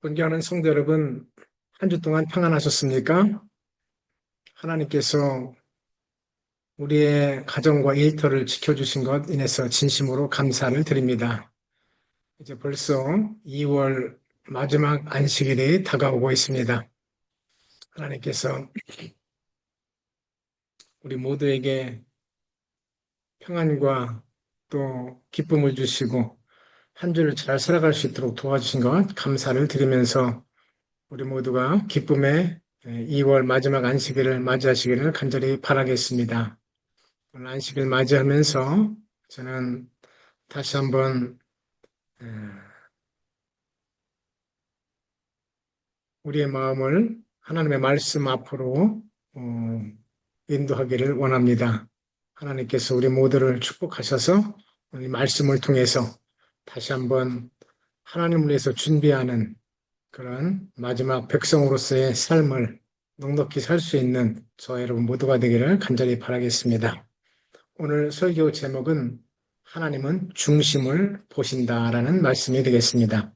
존경하는 성도 여러분, 한 주 동안 평안하셨습니까? 하나님께서 우리의 가정과 일터를 지켜주신 것 인해서 진심으로 감사를 드립니다. 이제 벌써 2월 마지막 안식일이 다가오고 있습니다. 하나님께서 우리 모두에게 평안과 또 기쁨을 주시고 한 주를 잘 살아갈 수 있도록 도와주신 것 감사를 드리면서 우리 모두가 기쁨의 2월 마지막 안식일을 맞이하시기를 간절히 바라겠습니다. 오늘 안식일 맞이하면서 저는 다시 한번 우리의 마음을 하나님의 말씀 앞으로 인도하기를 원합니다. 하나님께서 우리 모두를 축복하셔서 이 말씀을 통해서 다시 한번 하나님을 위해서 준비하는 그런 마지막 백성으로서의 삶을 넉넉히 살 수 있는 저와 여러분 모두가 되기를 간절히 바라겠습니다. 오늘 설교 제목은 하나님은 중심을 보신다라는 말씀이 되겠습니다.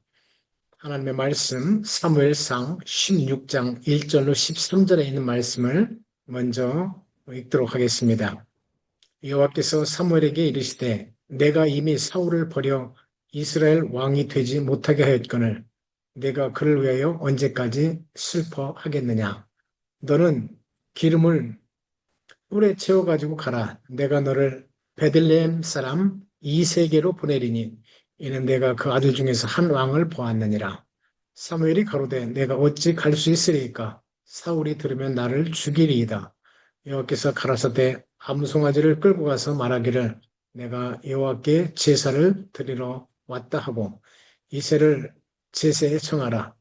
하나님의 말씀 사무엘상 16장 1절로 13절에 있는 말씀을 먼저 읽도록 하겠습니다. 여호와께서 사무엘에게 이르시되 내가 이미 사울을 버려 이스라엘 왕이 되지 못하게 하였거늘 내가 그를 위하여 언제까지 슬퍼하겠느냐. 너는 기름을 뿔에 채워가지고 가라. 내가 너를 베들레헴 사람 이세게로 보내리니 이는 내가 그 아들 중에서 한 왕을 보았느니라. 사무엘이 가로되 내가 어찌 갈 수 있으리까? 사울이 들으면 나를 죽이리이다. 여호와께서 가라사대 암송아지를 끌고 가서 말하기를 내가 여호와께 제사를 드리러 왔다 하고 이새를 제사에 청하라.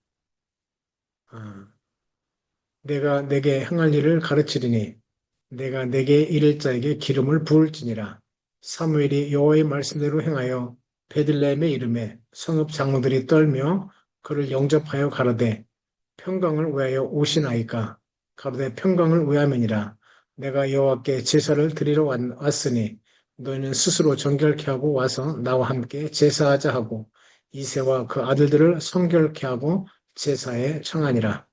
내가 내게 행할 일을 가르치리니 내가 내게 이를 자에게 기름을 부을지니라. 사무엘이 여호와의 말씀대로 행하여 베들레헴의 이름에 성읍 장로들이 떨며 그를 영접하여 가로되 평강을 위하여 오시나이까. 가로되 평강을 위하면이라. 내가 여호와께 제사를 드리러 왔으니 너희는 스스로 정결케 하고 와서 나와 함께 제사하자 하고 이새와 그 아들들을 성결케 하고 제사에 청하니라.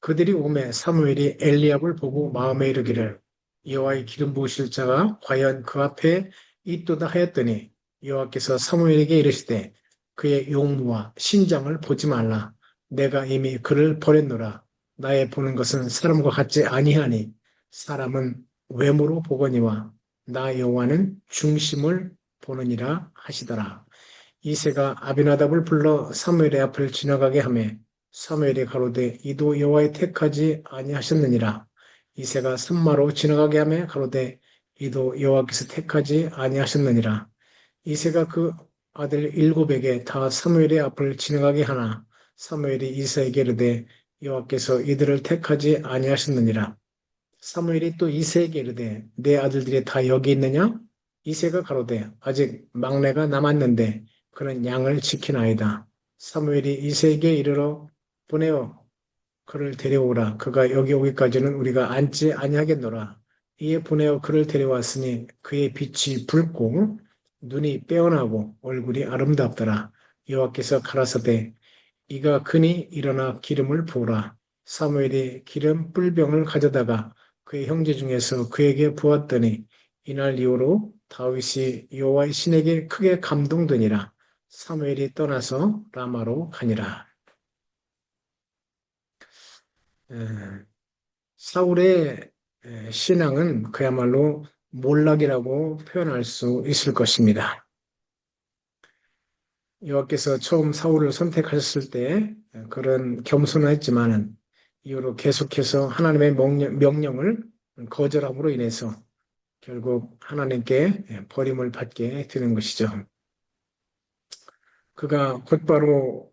그들이 오매 사무엘이 엘리압을 보고 마음에 이르기를 여호와의 기름 부으실 자가 과연 그 앞에 있도다 하였더니 여호와께서 사무엘에게 이르시되 그의 용모와 신장을 보지 말라. 내가 이미 그를 버렸노라. 나의 보는 것은 사람과 같지 아니하니 사람은 외모로 보거니와 나 여호와는 중심을 보느니라 하시더라. 이새가 아비나답을 불러 사무엘의 앞을 지나가게 하매 사무엘이 가로되 이도 여호와의 택하지 아니하셨느니라. 이새가 산마로 지나가게 하매 가로되 이도 여호와께서 택하지 아니하셨느니라. 이새가 그 아들 일곱에게 다 사무엘의 앞을 지나가게 하나 사무엘이 이새에게 이르되 여호와께서 이들을 택하지 아니하셨느니라. 사무엘이 또 이새에게 이르되 내 아들들이 다 여기 있느냐? 이새가 가로되 아직 막내가 남았는데 그는 양을 지키나이다. 사무엘이 이새에게 이르러 보내어 그를 데려오라. 그가 여기 오기까지는 우리가 앉지 아니하겠노라. 이에 보내어 그를 데려왔으니 그의 빛이 붉고 눈이 빼어나고 얼굴이 아름답더라. 여호와께서 가라사대 이가 크니 일어나 기름을 부으라. 사무엘이 기름 뿔병을 가져다가 그의 형제 중에서 그에게 부었더니 이날 이후로 다윗이 여호와의 신에게 크게 감동되니라. 사무엘이 떠나서 라마로 가니라. 사울의 신앙은 그야말로 몰락이라고 표현할 수 있을 것입니다. 여호와께서 처음 사울을 선택하셨을 때 그런 겸손했지만은 이후로 계속해서 하나님의 명령을 거절함으로 인해서 결국 하나님께 버림을 받게 되는 것이죠. 그가 곧바로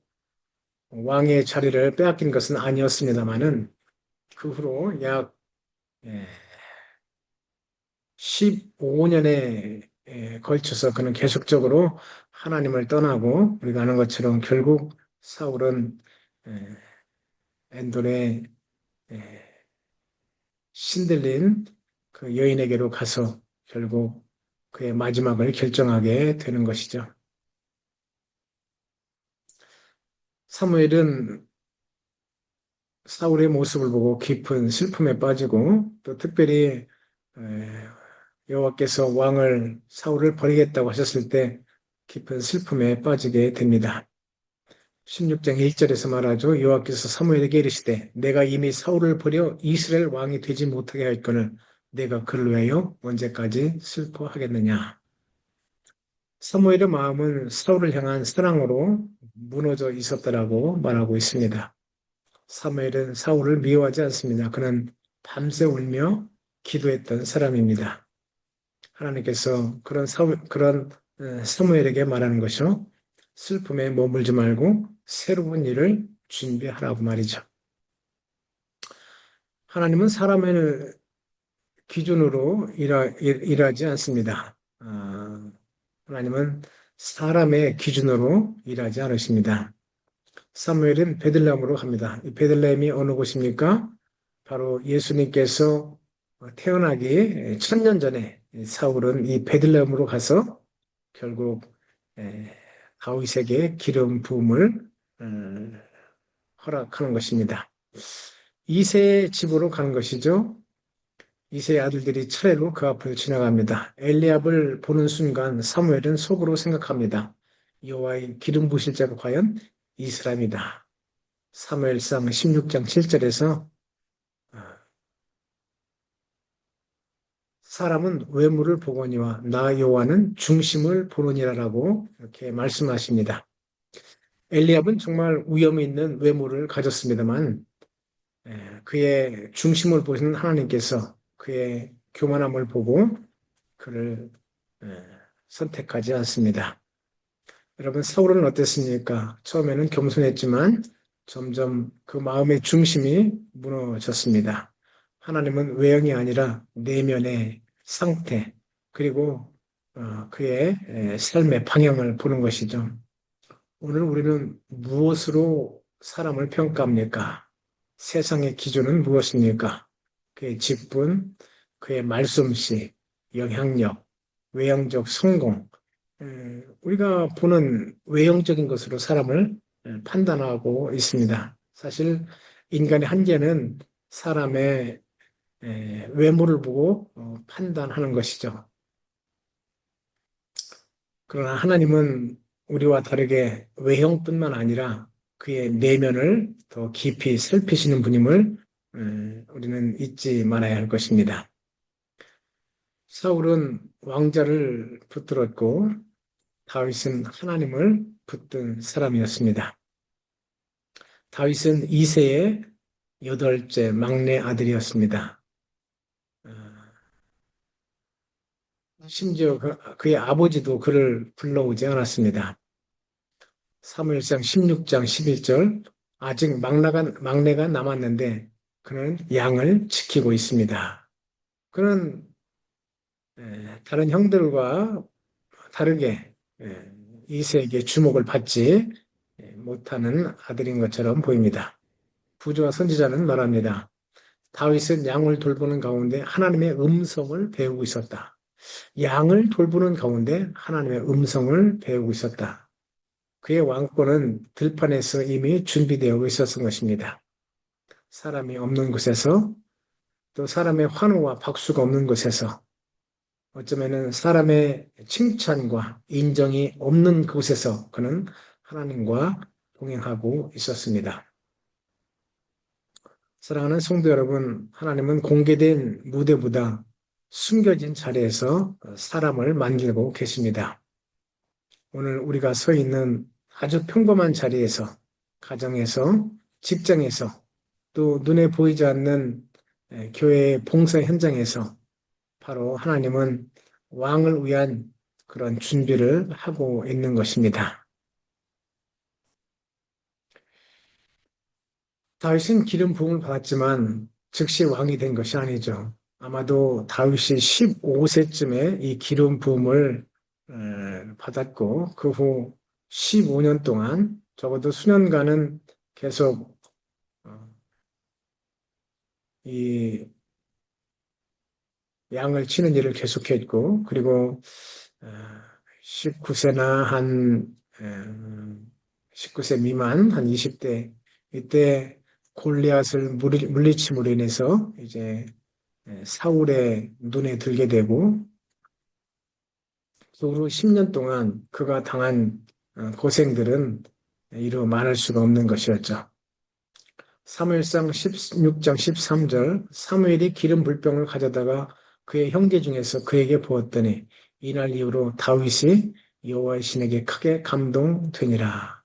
왕의 자리를 빼앗긴 것은 아니었습니다만은 그 후로 약 15년에 걸쳐서 그는 계속적으로 하나님을 떠나고 우리가 아는 것처럼 결국 사울은 엔돌의 신들린 그 여인에게로 가서 결국 그의 마지막을 결정하게 되는 것이죠. 사무엘은 사울의 모습을 보고 깊은 슬픔에 빠지고 또 특별히 에, 여호와께서 왕을 사울을 버리겠다고 하셨을 때 깊은 슬픔에 빠지게 됩니다. 16장 1절에서 말하죠. 여호와께서 사무엘에게 이르시되 내가 이미 사울을 버려 이스라엘 왕이 되지 못하게 할거늘 내가 그를 위하여 언제까지 슬퍼하겠느냐. 사무엘의 마음은 사울을 향한 사랑으로 무너져 있었다라고 말하고 있습니다. 사무엘은 사울을 미워하지 않습니다. 그는 밤새 울며 기도했던 사람입니다. 하나님께서 그런 사무엘에게 말하는 것이요. 슬픔에 머물지 말고 새로운 일을 준비하라고 말이죠. 하나님은 사람을 기준으로 일하지 않습니다. 하나님은 사람의 기준으로 일하지 않으십니다. 사무엘은 베들레헴으로 갑니다. 이 베들레헴이 어느 곳입니까? 바로 예수님께서 태어나기 1000년 전에 사울은 이 베들레헴으로 가서 결국 다윗에게 기름 부음을 허락하는 것입니다. 이세의 집으로 가는 것이죠. 이세의 아들들이 차례로 그 앞을 지나갑니다. 엘리압을 보는 순간 사무엘은 속으로 생각합니다. 여호와의 기름 부으실 자가 과연 이 사람이다. 사무엘상 16장 7절에서 사람은 외모를 보거니와 나 여호와는 중심을 보느니라라고 이렇게 말씀하십니다. 엘리압은 정말 위엄이 있는 외모를 가졌습니다만 그의 중심을 보시는 하나님께서 그의 교만함을 보고 그를 선택하지 않습니다. 여러분 사울은 어땠습니까? 처음에는 겸손했지만 점점 그 마음의 중심이 무너졌습니다. 하나님은 외형이 아니라 내면의 상태 그리고 그의 삶의 방향을 보는 것이죠. 오늘 우리는 무엇으로 사람을 평가합니까? 세상의 기준은 무엇입니까? 그의 직분, 그의 말솜씨, 영향력, 외형적 성공, 우리가 보는 외형적인 것으로 사람을 판단하고 있습니다. 사실 인간의 한계는 사람의 외모를 보고 판단하는 것이죠. 그러나 하나님은 우리와 다르게 외형뿐만 아니라 그의 내면을 더 깊이 살피시는 분임을 우리는 잊지 말아야 할 것입니다. 사울은 왕자를 붙들었고 다윗은 하나님을 붙든 사람이었습니다. 다윗은 이세의 8째 막내 아들이었습니다. 심지어 그의 아버지도 그를 불러오지 않았습니다. 사무엘상 16장 11절 아직 막내가 남았는데 그는 양을 지키고 있습니다. 그는 다른 형들과 다르게 이세에게 주목을 받지 못하는 아들인 것처럼 보입니다. 부조와 선지자는 말합니다. 다윗은 양을 돌보는 가운데 하나님의 음성을 배우고 있었다. 양을 돌보는 가운데 하나님의 음성을 배우고 있었다. 그의 왕권은 들판에서 이미 준비되어 있었던 것입니다. 사람이 없는 곳에서 또 사람의 환호와 박수가 없는 곳에서 어쩌면 사람의 칭찬과 인정이 없는 곳에서 그는 하나님과 동행하고 있었습니다. 사랑하는 성도 여러분, 하나님은 공개된 무대보다 숨겨진 자리에서 사람을 만들고 계십니다. 오늘 우리가 서 있는 아주 평범한 자리에서, 가정에서, 직장에서, 또 눈에 보이지 않는 교회의 봉사 현장에서 바로 하나님은 왕을 위한 그런 준비를 하고 있는 것입니다. 다윗은 기름 부음을 받았지만 즉시 왕이 된 것이 아니죠. 아마도 다윗이 15세쯤에 이 기름 부음을 받았고 그 후 15년 동안 적어도 수년간은 계속 이 양을 치는 일을 계속했고 그리고 19세나 한 19세 미만, 한 20대, 이때 골리앗을 물리침으로 인해서 이제 사울의 눈에 들게 되고, 그 후 10년 동안 그가 당한 고생들은 이루 말할 수가 없는 것이었죠. 사무엘상 16장 13절, 사무엘이 기름 불병을 가져다가 그의 형제 중에서 그에게 부었더니 이날 이후로 다윗이 여호와의 신에게 크게 감동되니라.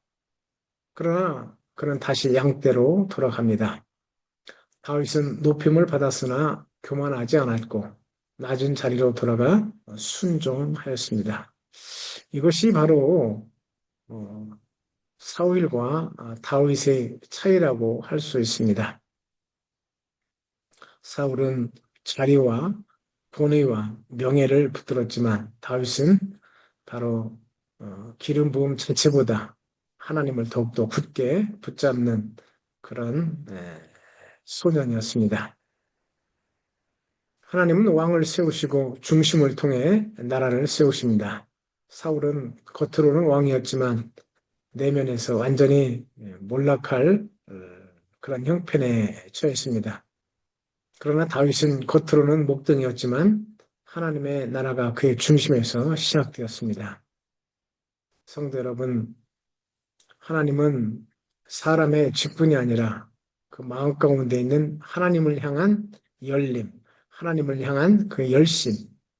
그러나 그는 다시 양떼로 돌아갑니다. 다윗은 높임을 받았으나 교만하지 않았고 낮은 자리로 돌아가 순종하였습니다. 이것이 바로 사울과 다윗의 차이라고 할 수 있습니다. 사울은 자리와 권위와 명예를 붙들었지만 다윗은 바로 기름 부음 자체보다 하나님을 더욱더 굳게 붙잡는 그런 소년이었습니다. 하나님은 왕을 세우시고 중심을 통해 나라를 세우십니다. 사울은 겉으로는 왕이었지만 내면에서 완전히 몰락할 그런 형편에 처했습니다. 그러나 다윗은 겉으로는 목동이었지만 하나님의 나라가 그의 중심에서 시작되었습니다. 성도 여러분, 하나님은 사람의 직분이 아니라 그 마음 가운데 있는 하나님을 향한 열림, 하나님을 향한 그 열심,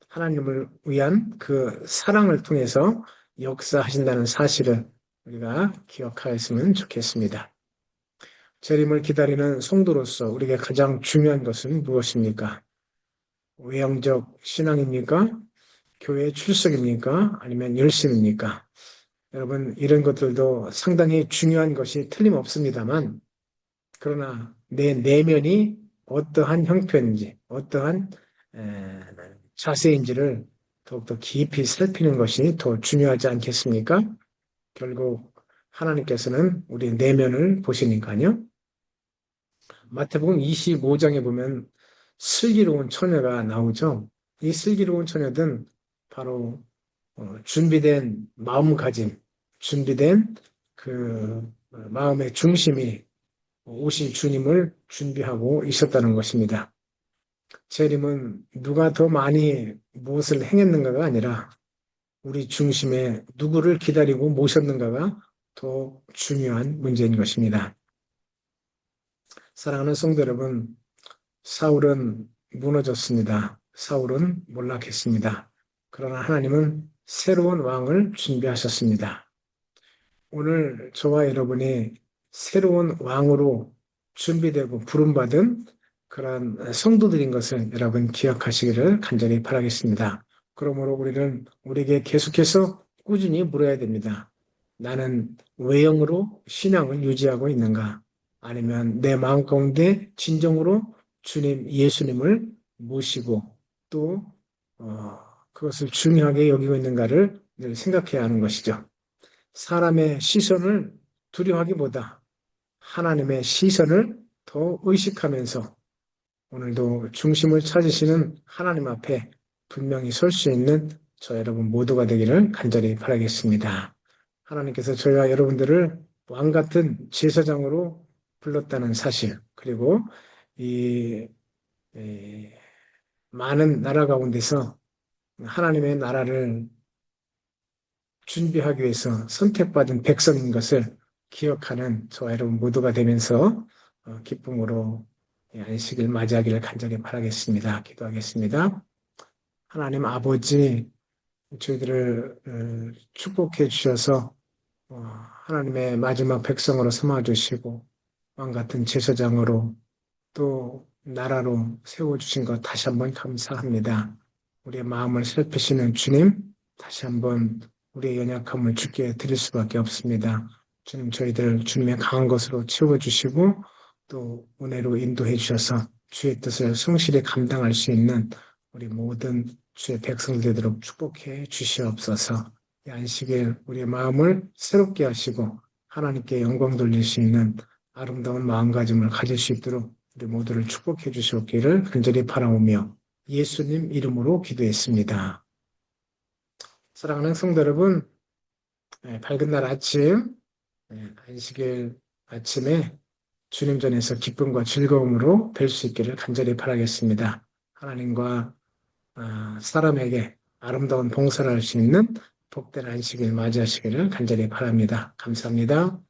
하나님을 위한 그 사랑을 통해서 역사하신다는 사실을 우리가 기억하였으면 좋겠습니다. 재림을 기다리는 성도로서 우리에게 가장 중요한 것은 무엇입니까? 외형적 신앙입니까? 교회 출석입니까? 아니면 열심입니까? 여러분, 이런 것들도 상당히 중요한 것이 틀림없습니다만, 그러나 내 내면이 어떠한 형편인지, 어떠한 자세인지를 더욱더 깊이 살피는 것이 더 중요하지 않겠습니까? 결국 하나님께서는 우리 내면을 보시니까요. 마태복음 25장에 보면 슬기로운 처녀가 나오죠. 이 슬기로운 처녀는 바로 준비된 마음가짐, 준비된 그 마음의 중심이 오실 주님을 준비하고 있었다는 것입니다. 재림은 누가 더 많이 무엇을 행했는가가 아니라 우리 중심에 누구를 기다리고 모셨는가가 더 중요한 문제인 것입니다. 사랑하는 성도 여러분, 사울은 무너졌습니다. 사울은 몰락했습니다. 그러나 하나님은 새로운 왕을 준비하셨습니다. 오늘 저와 여러분이 새로운 왕으로 준비되고 부름받은 그런 성도들인 것을 여러분 기억하시기를 간절히 바라겠습니다. 그러므로 우리는 우리에게 계속해서 꾸준히 물어야 됩니다. 나는 외형으로 신앙을 유지하고 있는가? 아니면 내 마음 가운데 진정으로 주님 예수님을 모시고 또 그것을 중요하게 여기고 있는가를 늘 생각해야 하는 것이죠. 사람의 시선을 두려워하기보다 하나님의 시선을 더 의식하면서 오늘도 중심을 찾으시는 하나님 앞에 분명히 설 수 있는 저 여러분 모두가 되기를 간절히 바라겠습니다. 하나님께서 저희와 여러분들을 왕 같은 제사장으로 불렀다는 사실, 그리고 이 많은 나라 가운데서 하나님의 나라를 준비하기 위해서 선택받은 백성인 것을 기억하는 저와 여러분 모두가 되면서 기쁨으로 안식을 맞이하기를 간절히 바라겠습니다. 기도하겠습니다. 하나님 아버지, 저희들을 축복해 주셔서 하나님의 마지막 백성으로 삼아주시고 왕 같은 제사장으로 또 나라로 세워주신 것 다시 한번 감사합니다. 우리의 마음을 살피시는 주님, 다시 한번 우리의 연약함을 주께 드릴 수밖에 없습니다. 주님, 저희들 주님의 강한 것으로 채워주시고 또 은혜로 인도해 주셔서 주의 뜻을 성실히 감당할 수 있는 우리 모든 주의 백성들 되도록 축복해 주시옵소서. 이 안식일 우리의 마음을 새롭게 하시고 하나님께 영광 돌릴 수 있는 아름다운 마음가짐을 가질 수 있도록 우리 모두를 축복해 주시옵기를 간절히 바라오며 예수님 이름으로 기도했습니다. 사랑하는 성도 여러분, 밝은 날 아침 안식일 아침에 주님 전에서 기쁨과 즐거움으로 뵐 수 있기를 간절히 바라겠습니다. 하나님과 사람에게 아름다운 봉사를 할 수 있는 복된 안식일 맞이하시기를 간절히 바랍니다. 감사합니다.